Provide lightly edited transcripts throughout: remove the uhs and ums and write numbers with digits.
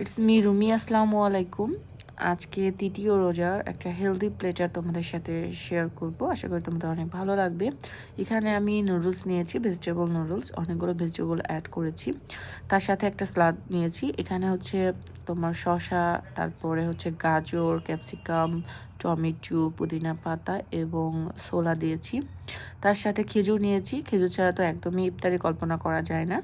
It's me Rumi, আসসালামু আলাইকুম। আজকে তৃতীয় রোজার একটা হেলদি প্লেটার তোমাদের সাথে শেয়ার করব। আশা করি তোমাদের অনেক ভালো লাগবে। এখানে আমি নুডলস নিয়েছি, ভেজিটেবল নুডলস, অনেকগুলো ভেজিটেবল অ্যাড করেছি। তার সাথে একটা স্যালাড নিয়েছি। এখানে হচ্ছে তোমার শসা, তারপরে হচ্ছে গাজর, ক্যাপসিকাম, টমেটো, পুদিনা পাতা এবং ছোলা দিয়েছি। তার সাথে খেজুর নিয়েছি। খেজুর ছাড়া তো একদমই ইফতারি কল্পনা করা যায় না।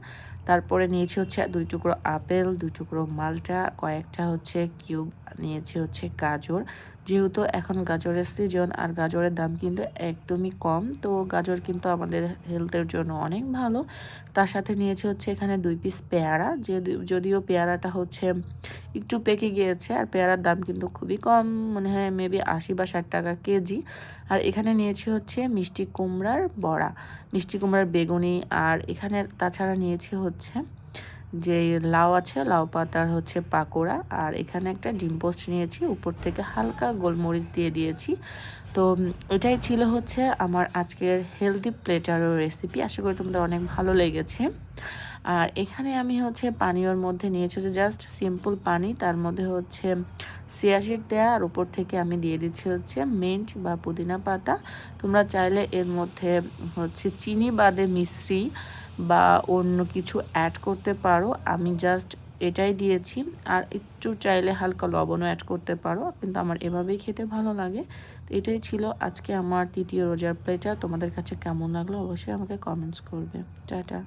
তারপরে নিয়েছি হচ্ছে 2 টুকরো আপেল, 2 টুকরো মালটা, কয়েকটা হচ্ছে কিউব নিয়েছি হচ্ছে গাজর। যেহেতু এখন গাজরের সিজন আর গাজরের দাম কিন্তু একদমই কম, তো গাজর কিন্তু আমাদের হেলথের জন্য অনেক ভালো। তার সাথে নিয়েছি হচ্ছে এখানে 2 পিস পেয়ারা, যদিও পেয়ারাটা হচ্ছে একটু পেকে গিয়েছে, আর পেয়ারার দাম কিন্তু খুবই কম, মনে হয় মেবি 80 বা 60 টাকা কেজি। আর এখানে নিয়েছি হচ্ছে মিষ্টি কুমড়ার বড়া, মিষ্টি কুমড়ার বেগুনি, আর এখানে তাছাড়া নিয়েছি হচ্ছে যে লাউ আছে, লাউ পাতার হচ্ছে পাকোড়া, আর এখানে একটা ডিম পোস্ট নিয়েছি, উপর থেকে হালকা গোলমরিচ দিয়ে দিয়েছি। তো এটাই ছিল হচ্ছে আমার আজকের হেলদি প্লেটারের রেসিপি। আশা করি তোমাদের অনেক ভালো লেগেছে। আর এখানে আমি হচ্ছে পানীয়র মধ্যে নিয়েছি হচ্ছে জাস্ট সিম্পল পানি, তার মধ্যে হচ্ছে চিয়া সিড দেয়া, আর উপর থেকে আমি দিয়ে দিচ্ছি হচ্ছে মিন্ট বা পুদিনা পাতা। তোমরা চাইলে এর মধ্যে হচ্ছে চিনি বাদে মিশ্রি বা অন্য কিছু অ্যাড করতে পারো। আমি জাস্ট এটাই দিয়েছি, আর একটু চাইলে হালকা লবণও অ্যাড করতে পারো, কিন্তু আমার এভাবেই খেতে ভালো লাগে। তো এটাই ছিল আজকে আমার তৃতীয় রোজার প্লেটার। তোমাদের কাছে কেমন লাগলো অবশ্যই আমাকে কমেন্টস করবে। টাটা।